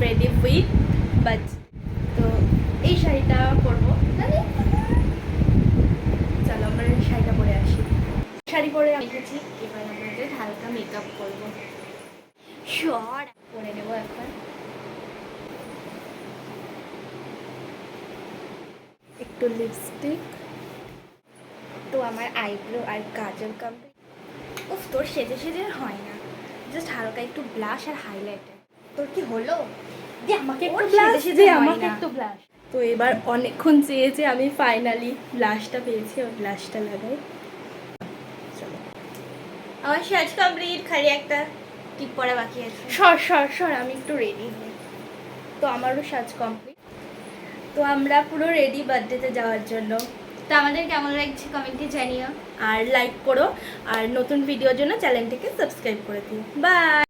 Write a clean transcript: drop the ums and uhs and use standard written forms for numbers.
ready with but তো এই শাড়িটা পরবো চলো আমরা শাড়িটা পরে আসি শাড়ি পরে এসেছি এবার আমাদের হালকা মেকআপ করবো শর পরে নেবো এখন একটু লিপস্টিক তো আমার আইব্রো আর কাজল কমপ্লিট উফ তোর সেজে সেজে হয় না জাস্ট হালকা একটু ব্লাশ আর হাইলাইটার তোর কি হলো দে আমাকে একটু ব্লাশ দে আমাকে একটু ব্লাশ তো এবার অনেকক্ষণ চেয়েছে আমি ফাইনালি ব্লাশটা পেয়েছি আর ব্লাশটা লাগাই চলো আমার সাজ কমপ্লিট খালি একটা টিপ পরা বাকি আছে সর আমি একটু রেডি হই তো আমারও সাজ কমপ্লিট তো আমরা পুরো রেডি বার্থডেতে যাওয়ার জন্য তো আমাদের কেমন লাগছে কমেন্টে জানিও আর লাইক করো আর নতুন ভিডিওর জন্য চ্যানেলটিকে সাবস্ক্রাইব করে দিও বাই